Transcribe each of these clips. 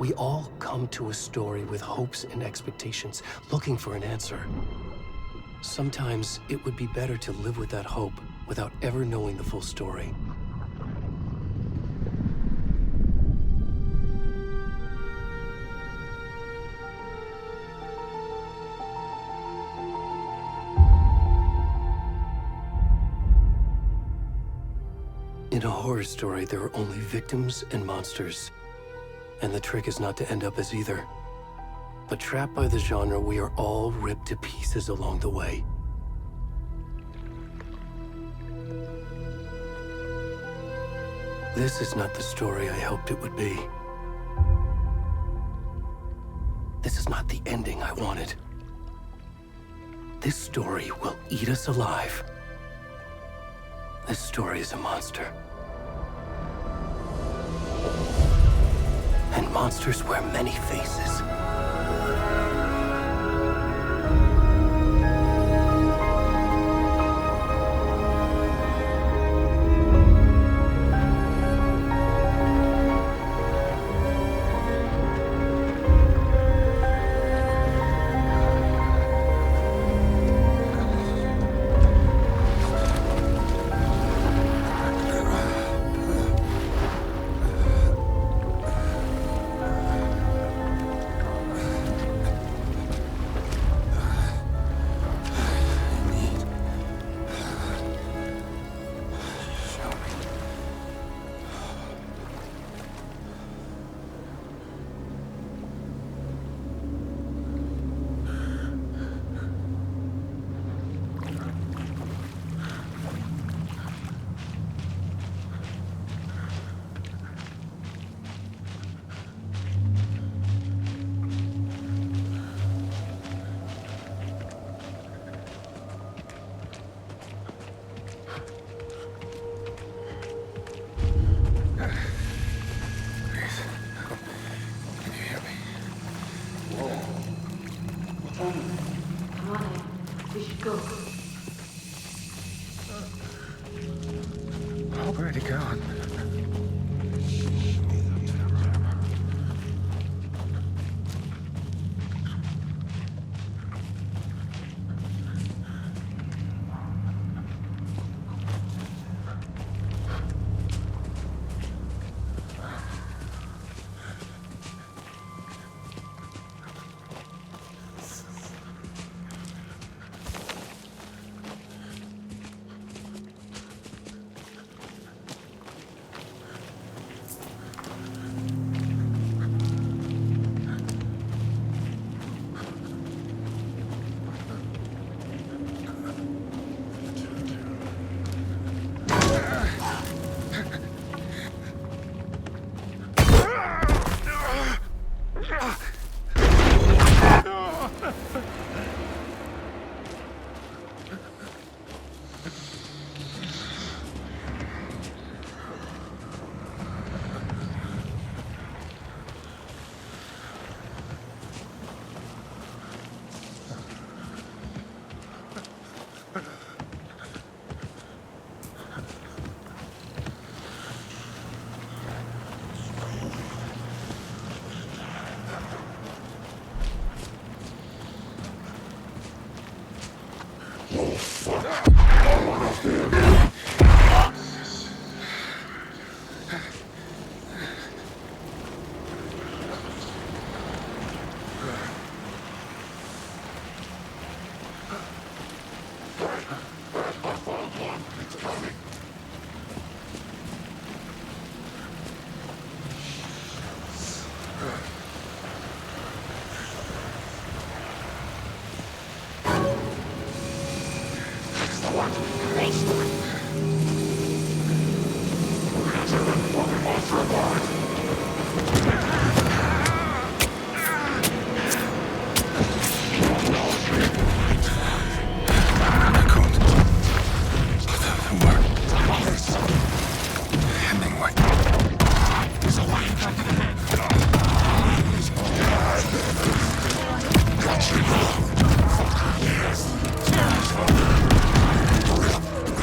We all come to a story with hopes and expectations, looking for an answer. Sometimes it would be better to live with that hope without ever knowing the full story. In a horror story, there are only victims and monsters. And the trick is not to end up as either. But trapped by the genre, we are all ripped to pieces along the way. This is not the story I hoped it would be. This is not the ending I wanted. This story will eat us alive. This story is a monster. And monsters wear many faces. Go. Already gone.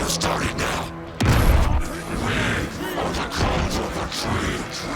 Starting now. The cold of the tree.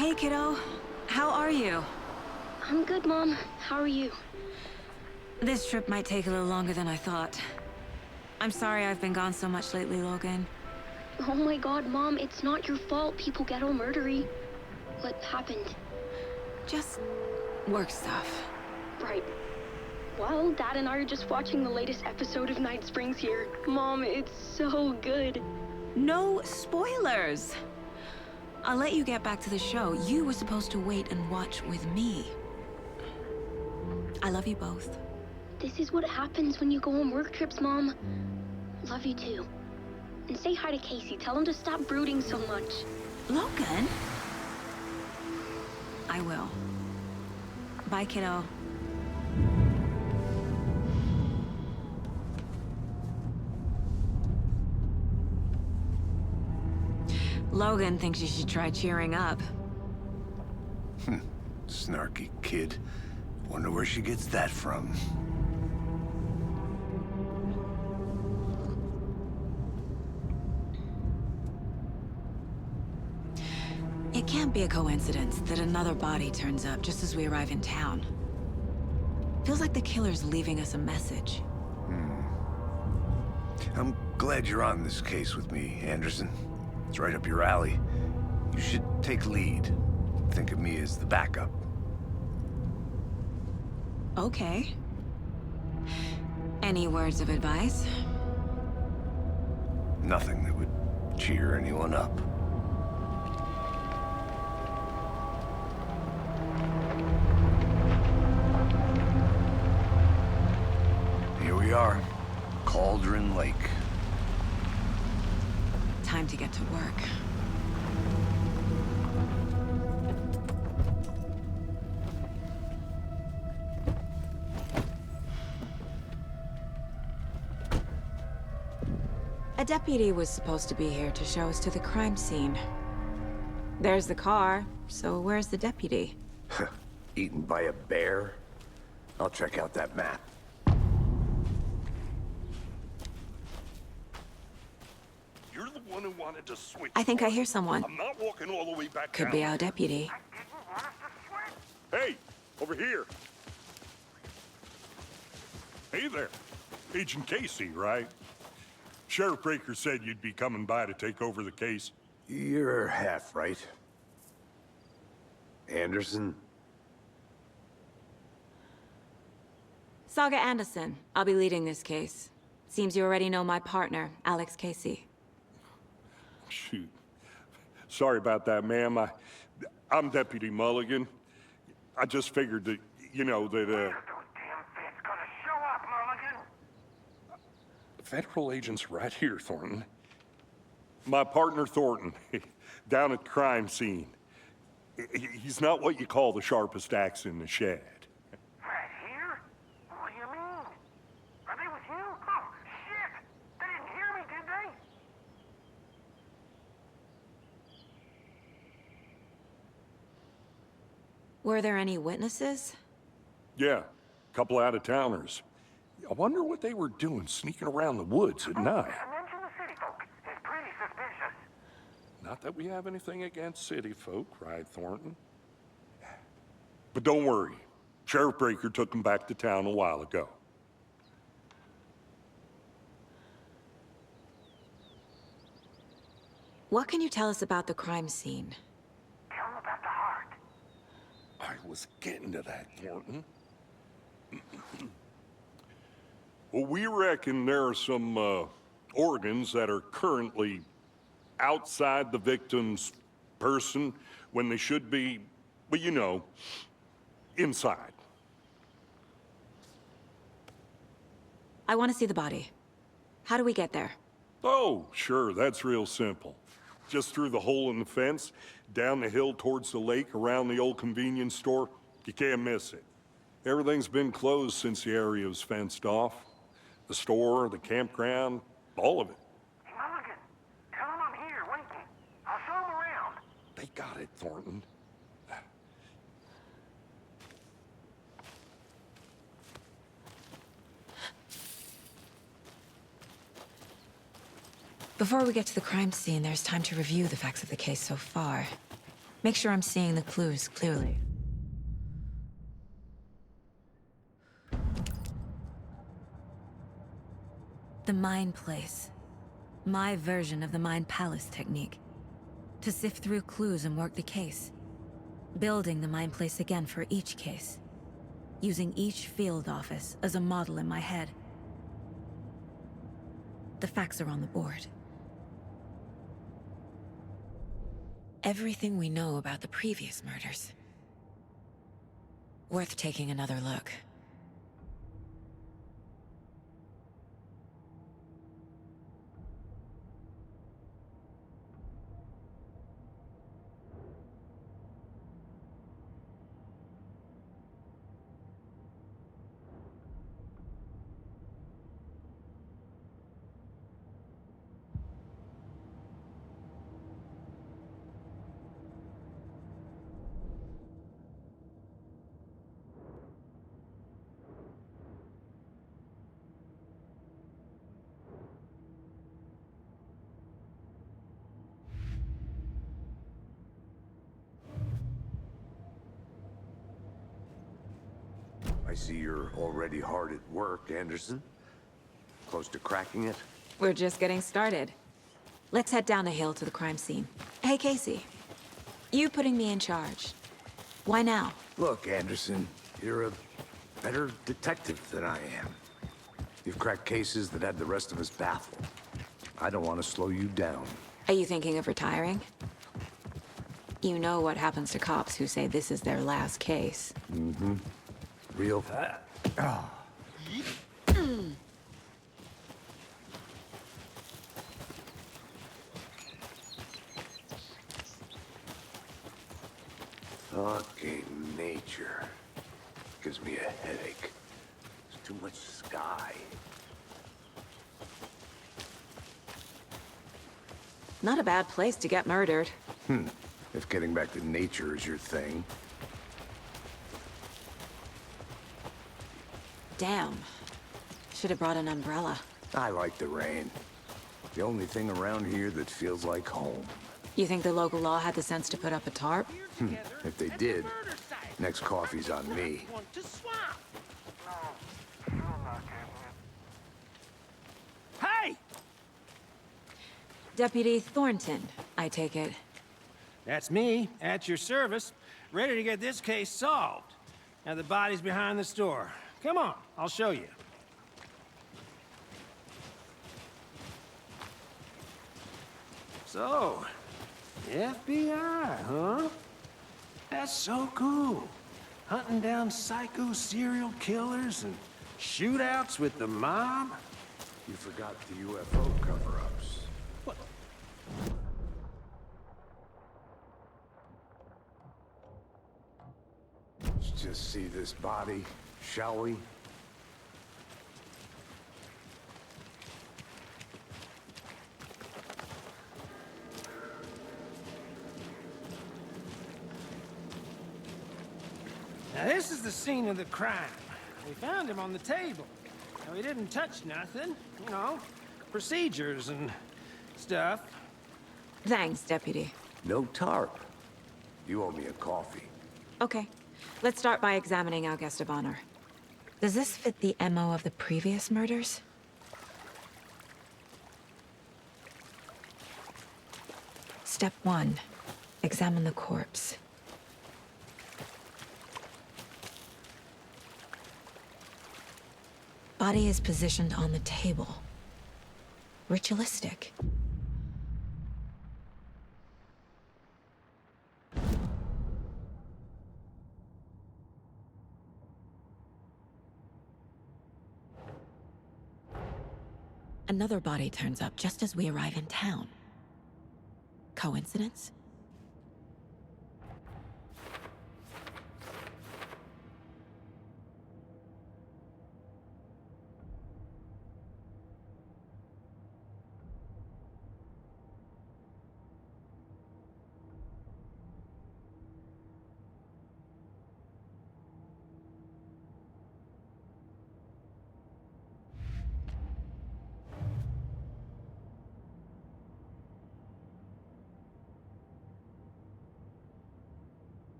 Hey, kiddo. How are you? I'm good, Mom. How are you? This trip might take a little longer than I thought. I'm sorry I've been gone so much lately, Logan. Oh my god, Mom, it's not your fault people get all murdery. What happened? Just work stuff. Right. Well, Dad and I are just watching the latest episode of Night Springs here. Mom, it's so good. No spoilers! I'll let you get back to the show. You were supposed to wait and watch with me. I love you both. This is what happens when you go on work trips, Mom. Love you too. And say hi to Casey. Tell him to stop brooding so much. Logan? I will. Bye, kiddo. Logan thinks you should try cheering up. Snarky kid. Wonder where she gets that from. It can't be a coincidence that another body turns up just as we arrive in town. Feels like the killer's leaving us a message. I'm glad you're on this case with me, Anderson. It's right up your alley. You should take lead. Think of me as the backup. Okay. Any words of advice? Nothing that would cheer anyone up. Here we are. Cauldron Lake. Time to get to work. A deputy was supposed to be here to show us to the crime scene. There's the car, so where's the deputy? Eaten by a bear? I'll check out that map. You're the one who wanted to switch. I think I hear someone. I'm not walking all the way back Could down. be our deputy. Hey, over here. Hey there. Agent Casey, right? Sheriff Breaker said you'd be coming by to take over the case. You're half right. Anderson? Saga Anderson. I'll be leading this case. Seems you already know my partner, Alex Casey. Shoot. Sorry about that, ma'am. I'm Deputy Mulligan. I just figured that, you know, that, Federal agent's right here, Thornton. My partner, Thornton, down at the crime scene. He's not what you call the sharpest axe in the shed. Right here? What do you mean? Are they with you? Oh, shit! They didn't hear me, did they? Were there any witnesses? Yeah, a couple out-of-towners. I wonder what they were doing sneaking around the woods at night. Mention the city folk. It's pretty suspicious. Not that we have anything against city folk, cried Thornton. But don't worry. Sheriff Breaker took them back to town a while ago. What can you tell us about the crime scene? Tell them about the heart. I was getting to that, Thornton. Well, we reckon there are some organs that are currently outside the victim's person when they should be, well, you know, inside. I want to see the body. How do we get there? Oh, sure, that's real simple. Just through the hole in the fence, down the hill towards the lake, around the old convenience store. You can't miss it. Everything's been closed since the area was fenced off. The store, the campground, all of it. Hey, Mulligan, tell them I'm here, waiting. I'll show them around. They got it, Thornton. Before we get to the crime scene, there's time to review the facts of the case so far. Make sure I'm seeing the clues clearly. The Mind Place. My version of the Mind Palace technique. To sift through clues and work the case. Building the Mind Place again for each case. Using each field office as a model in my head. The facts are on the board. Everything we know about the previous murders. Worth taking another look. I see you're already hard at work, Anderson. Close to cracking it? We're just getting started. Let's head down a hill to the crime scene. Hey, Casey. You putting me in charge. Why now? Look, Anderson, you're a better detective than I am. You've cracked cases that had the rest of us baffled. I don't want to slow you down. Are you thinking of retiring? You know what happens to cops who say this is their last case. Mm-hmm. Real... Fucking nature. Gives me a headache. There's too much sky. Not a bad place to get murdered. If getting back to nature is your thing. Damn. Should have brought an umbrella. I like the rain. The only thing around here that feels like home. You think the local law had the sense to put up a tarp? If they did, next coffee's on me. Hey! Deputy Thornton, I take it. That's me, at your service, ready to get this case solved. Now the body's behind the store. Come on, I'll show you. So, FBI, huh? That's so cool. Hunting down psycho serial killers and shootouts with the mob. You forgot the UFO cover-ups. What? Let's just see this body, shall we? Now this is the scene of the crime. We found him on the table. Now he didn't touch nothing, you know, procedures and stuff. Thanks, Deputy. No tarp. You owe me a coffee. Okay. Let's start by examining our guest of honor. Does this fit the MO of the previous murders? Step 1. Examine the corpse. Body is positioned on the table. Ritualistic. Another body turns up just as we arrive in town. Coincidence?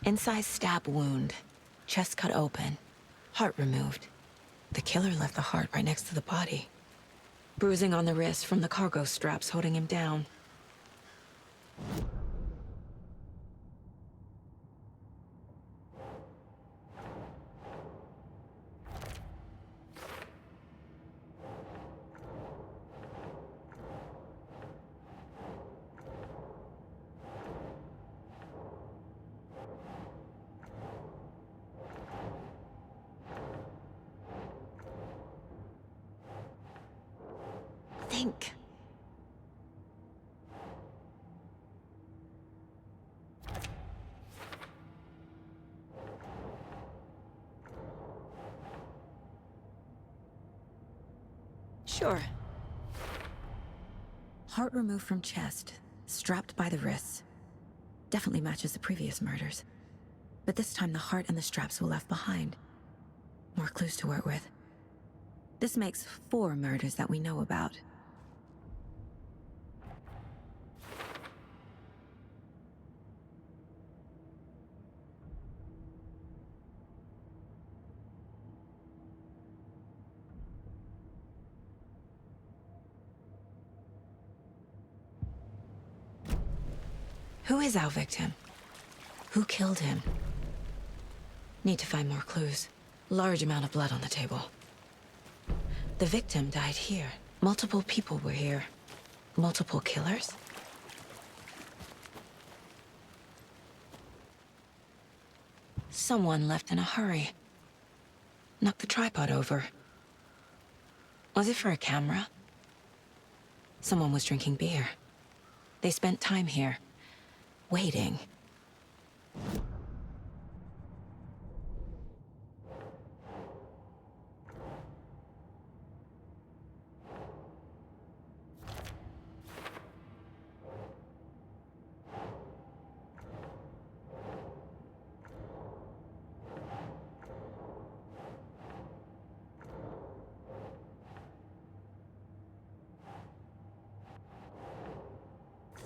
Incised stab wound, chest cut open, heart removed. The killer left the heart right next to the body. Bruising on the wrist from the cargo straps holding him down. Think. Sure. Heart removed from chest, strapped by the wrists. Definitely matches the previous murders. But this time the heart and the straps were left behind. More clues to work with. This makes 4 murders that we know about. Who is our victim? Who killed him? Need to find more clues. Large amount of blood on the table. The victim died here. Multiple people were here. Multiple killers? Someone left in a hurry. Knocked the tripod over. Was it for a camera? Someone was drinking beer. They spent time here. Waiting.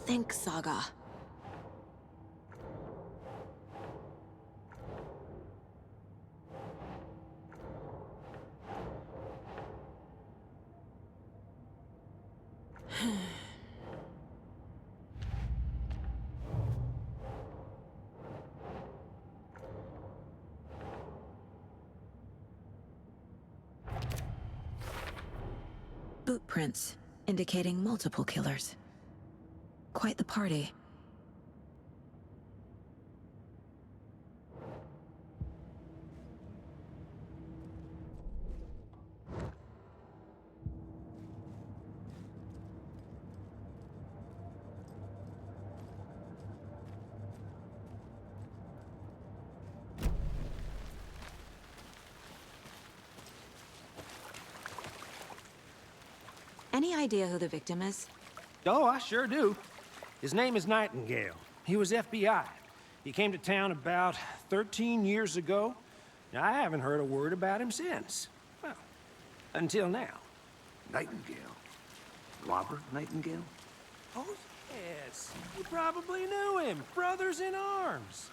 Think, Saga. Boot prints, indicating multiple killers. Quite the party. Any idea who the victim is? Oh, I sure do. His name is Nightingale. He was FBI. He came to town about 13 years ago. Now, I haven't heard a word about him since. Well, until now. Nightingale? Robert Nightingale? Oh, yes. You probably knew him. Brothers in arms.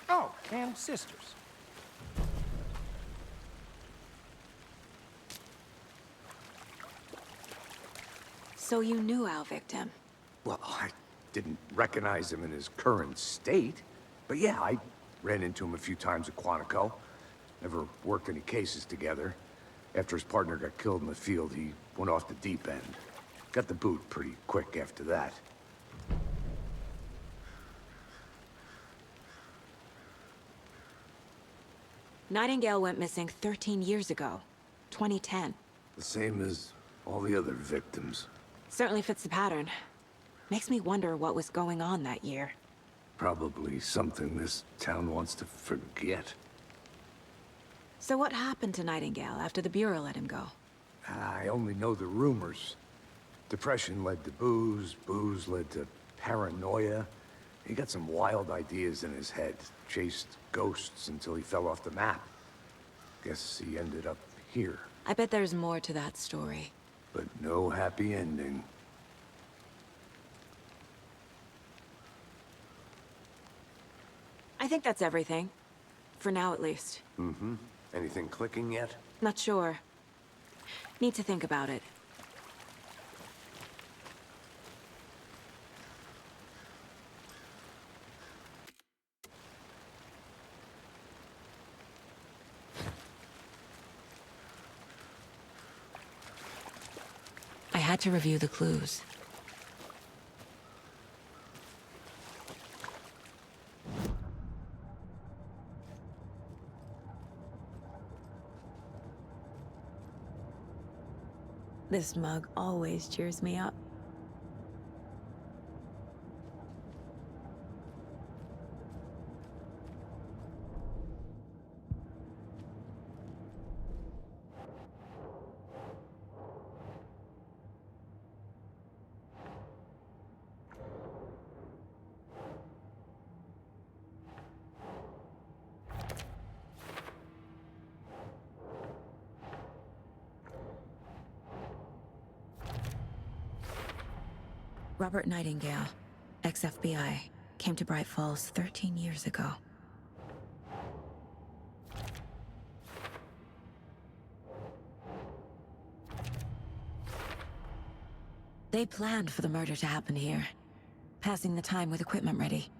Oh, and sisters. So you knew our victim? Well, I didn't recognize him in his current state. But yeah, I ran into him a few times at Quantico. Never worked any cases together. After his partner got killed in the field, he went off the deep end. Got the boot pretty quick after that. Nightingale went missing 13 years ago, 2010. The same as all the other victims. Certainly fits the pattern. Makes me wonder what was going on that year. Probably something this town wants to forget. So what happened to Nightingale after the Bureau let him go? I only know the rumors. Depression led to booze, booze led to paranoia. He got some wild ideas in his head, chased ghosts until he fell off the map. Guess he ended up here. I bet there's more to that story. But no happy ending. I think that's everything. For now, at least. Mm-hmm. Anything clicking yet? Not sure. Need to think about it. I had to review the clues. This mug always cheers me up. Robert Nightingale, ex-FBI, came to Bright Falls 13 years ago. They planned for the murder to happen here, passing the time with equipment ready.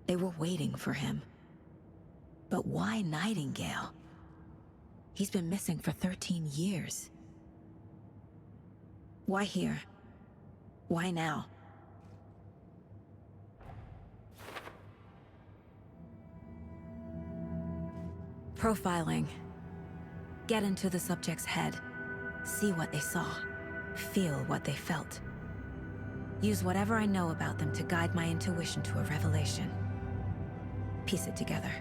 They were waiting for him. But why Nightingale? He's been missing for 13 years. Why here? Why now? Profiling. Get into the subject's head. See what they saw. Feel what they felt. Use whatever I know about them to guide my intuition to a revelation. Piece it together.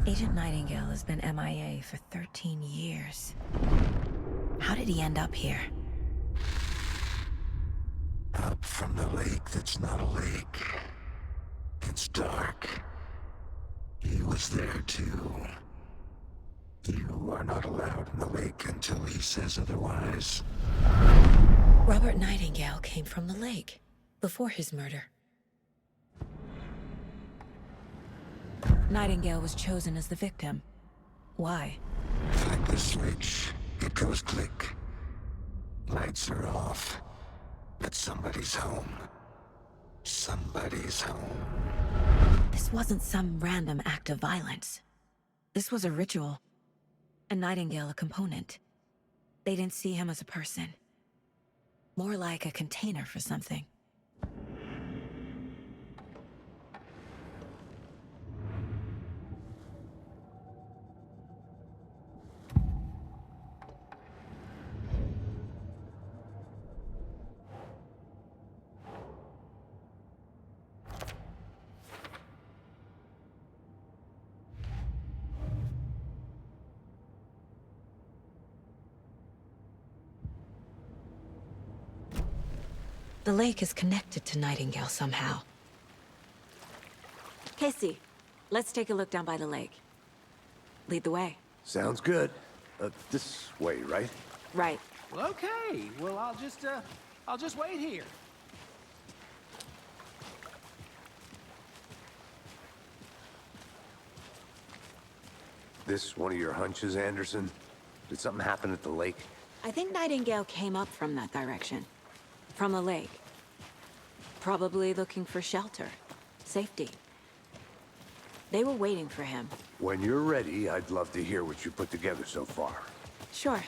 Agent Nightingale has been MIA for 13 years. How did he end up here? Up from the lake that's not a lake. It's dark. He was there too. You are not allowed in the lake until he says otherwise. Robert Nightingale came from the lake, before his murder. Nightingale was chosen as the victim. Why? Flick the switch. It goes click. Lights are off. But somebody's home. Somebody's home. This wasn't some random act of violence. This was a ritual. And Nightingale a component. They didn't see him as a person. More like a container for something. The lake is connected to Nightingale somehow. Casey, let's take a look down by the lake. Lead the way. Sounds good. This way, right? Right. Well, okay. Well, I'll just wait here. This one of your hunches, Anderson? Did something happen at the lake? I think Nightingale came up from that direction. From the lake. Probably looking for shelter. Safety. They were waiting for him. When you're ready, I'd love to hear what you put together so far. Sure.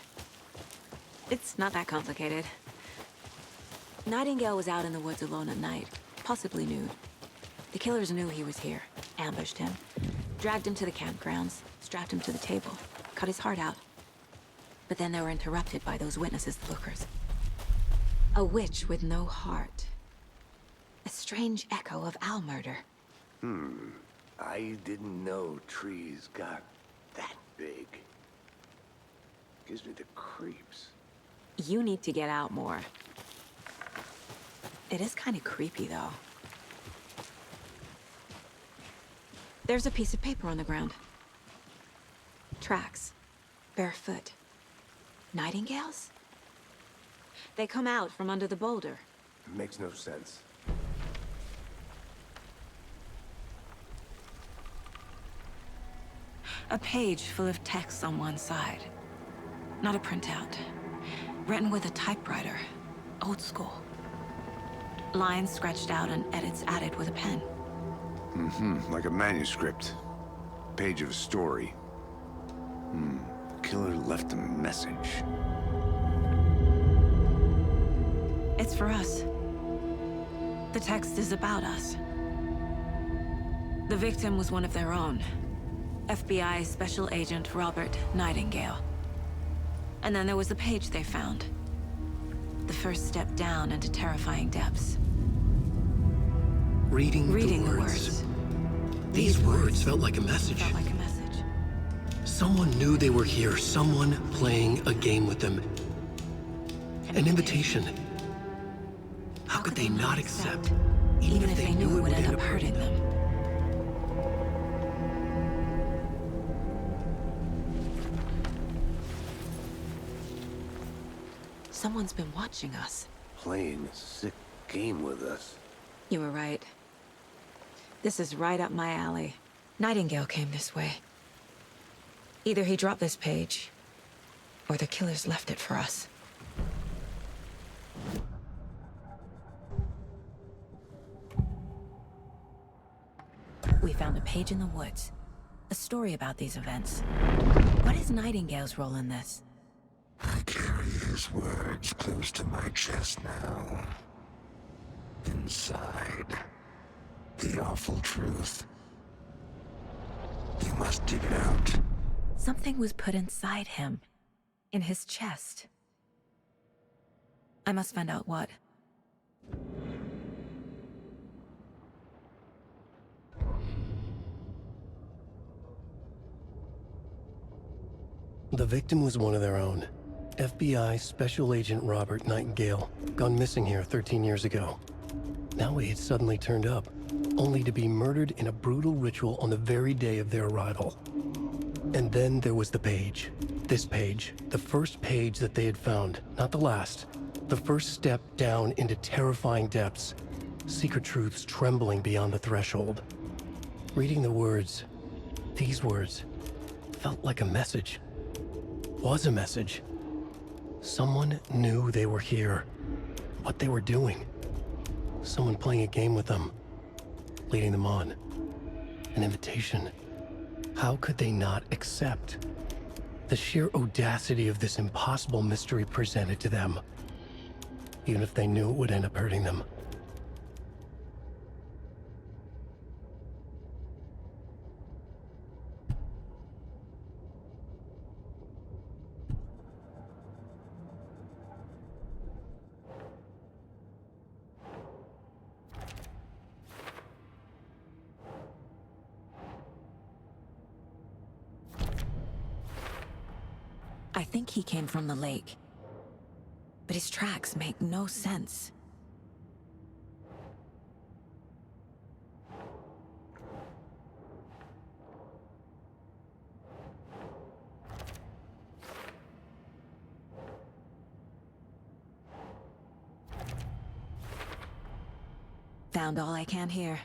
It's not that complicated. Nightingale was out in the woods alone at night, possibly nude. The killers knew he was here, ambushed him, dragged him to the campgrounds, strapped him to the table, cut his heart out. But then they were interrupted by those witnesses, the lookers. A witch with no heart. A strange echo of owl murder. I didn't know trees got that big. Gives me the creeps. You need to get out more. It is kind of creepy, though. There's a piece of paper on the ground. Tracks. Barefoot. Nightingales? They come out from under the boulder. It makes no sense. A page full of text on one side. Not a printout. Written with a typewriter. Old school. Lines scratched out and edits added with a pen. Like a manuscript. Page of a story. The killer left a message. It's for us. The text is about us. The victim was one of their own. FBI Special Agent Robert Nightingale. And then there was the page they found. The first step down into terrifying depths. Reading the words. These words felt like a message. Felt like a message. Someone knew they were here, someone playing a game with them. An invitation. How could they not accept, even if they knew it would end up hurting them? Someone's been watching us. Playing a sick game with us. You were right. This is right up my alley. Nightingale came this way. Either he dropped this page, or the killers left it for us. We found a page in the woods. A story about these events. What is Nightingale's role in this? I carry his words close to my chest now. Inside, the awful truth. You must dig it out. Something was put inside him. In his chest. I must find out what. The victim was one of their own. FBI Special Agent Robert Nightingale, gone missing here 13 years ago. Now he had suddenly turned up, only to be murdered in a brutal ritual on the very day of their arrival. And then there was the page. This page, the first page that they had found, not the last. The first step down into terrifying depths. Secret truths trembling beyond the threshold. Reading the words, these words, felt like a message. Was a message. Someone knew they were here, what they were doing. Someone playing a game with them, leading them on. An invitation. How could they not accept? The sheer audacity of this impossible mystery presented to them, even if they knew it would end up hurting them. I think he came from the lake. But his tracks make no sense. Found all I can here.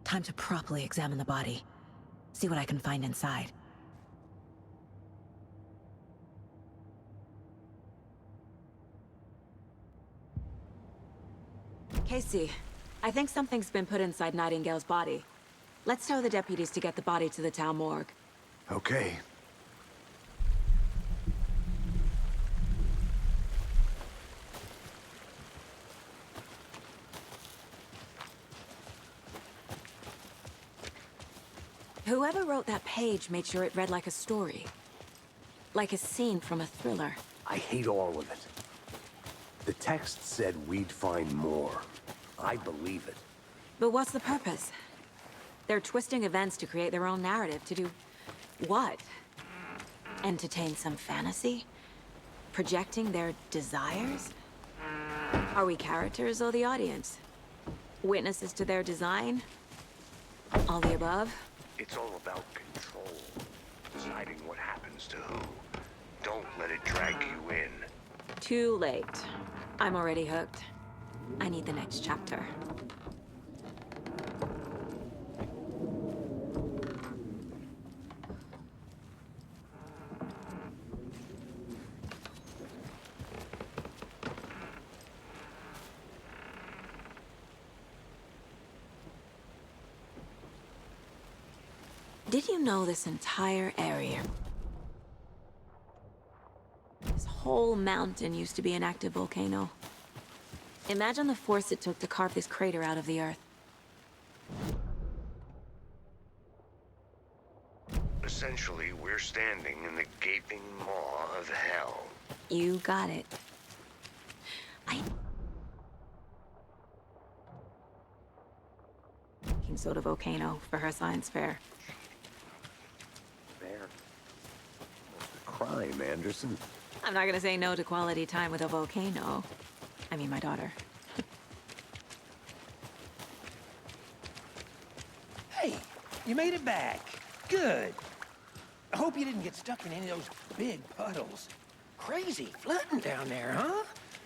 Time to properly examine the body. See what I can find inside. Casey, I think something's been put inside Nightingale's body. Let's tell the deputies to get the body to the town morgue. Okay. Whoever wrote that page made sure it read like a story. Like a scene from a thriller. I hate all of it. The text said we'd find more. I believe it. But what's the purpose? They're twisting events to create their own narrative. To do what? Entertain some fantasy? Projecting their desires? Are we characters or the audience? Witnesses to their design? All the above? It's all about control. deciding what happens to who. Don't let it drag you in. Too late. I'm already hooked. I need the next chapter. Did you know this entire area, this whole mountain used to be an active volcano? Imagine the force it took to carve this crater out of the earth. Essentially, we're standing in the gaping maw of hell. You got it. King Soda Volcano for her science fair. There. Almost a crime, Anderson. I'm not gonna say no to quality time with a volcano. I mean, my daughter. Hey, you made it back. Good. I hope you didn't get stuck in any of those big puddles. Crazy flooding down there, huh?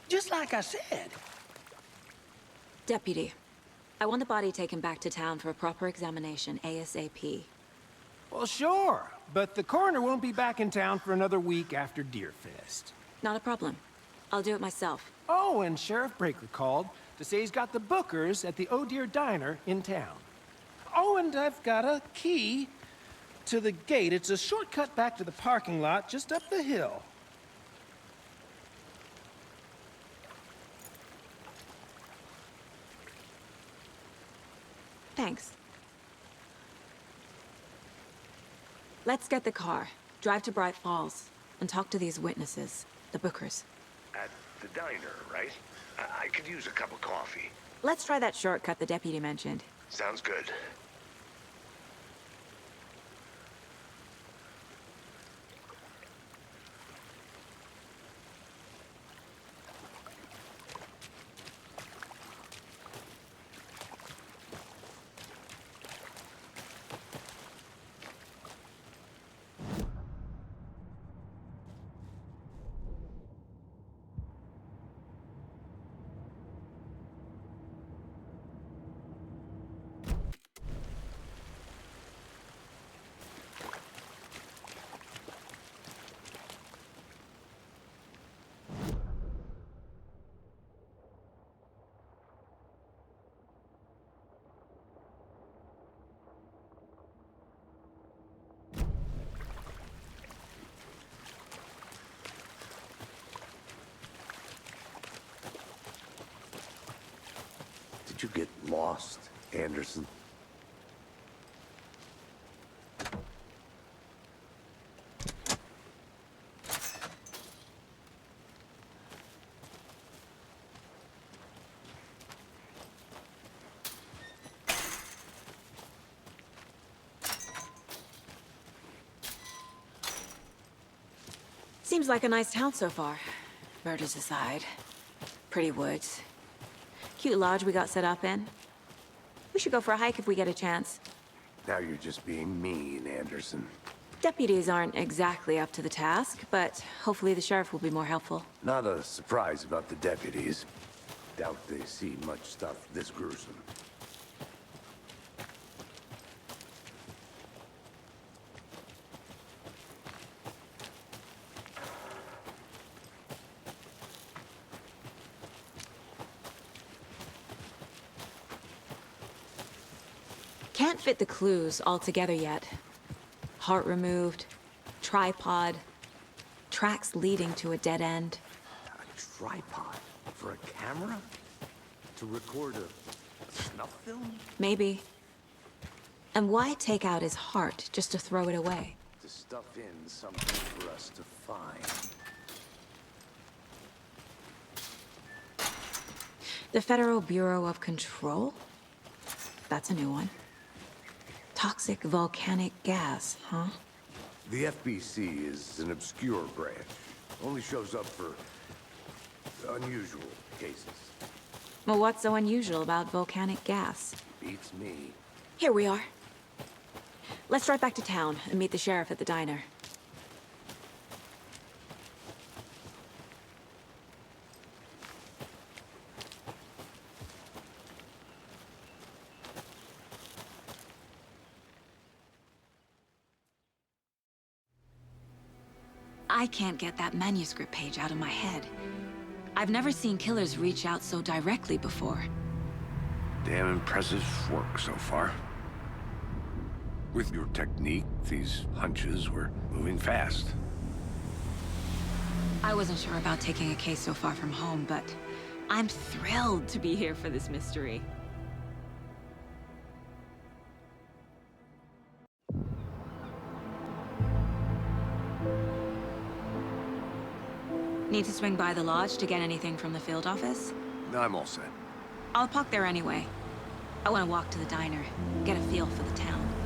Just like I said. Deputy, I want the body taken back to town for a proper examination, ASAP. Well, sure, but the coroner won't be back in town for another week after Deerfest. Not a problem. I'll do it myself. Oh, and Sheriff Breaker called to say he's got the bookers at the Oh Dear Diner in town. Oh, and I've got a key to the gate. It's a shortcut back to the parking lot just up the hill. Thanks. Let's get the car, drive to Bright Falls, and talk to these witnesses, the bookers. At the diner, right? I could use a cup of coffee. Let's try that shortcut the deputy mentioned. Sounds good. Did you get lost, Anderson? Seems like a nice town so far. Murders aside. Pretty woods. Cute lodge we got set up in. We should go for a hike if we get a chance. Now you're just being mean, Anderson. Deputies aren't exactly up to the task, but hopefully the sheriff will be more helpful. Not a surprise about the deputies. Doubt they see much stuff this gruesome. Can't fit the clues all together yet. Heart removed, tripod, tracks leading to a dead end. A tripod? For a camera? To record a snuff film? Maybe. And why take out his heart just to throw it away? To stuff in something for us to find. The Federal Bureau of Control? That's a new one. Toxic volcanic gas, huh? The FBC is an obscure branch. Only shows up for unusual cases. Well, what's so unusual about volcanic gas? Beats me. Here we are. Let's drive back to town and meet the sheriff at the diner. I can't get that manuscript page out of my head. I've never seen killers reach out so directly before. Damn impressive work so far. With your technique, these hunches were moving fast. I wasn't sure about taking a case so far from home, but I'm thrilled to be here for this mystery. Need to swing by the lodge to get anything from the field office? No, I'm all set. I'll park there anyway. I want to walk to the diner, get a feel for the town.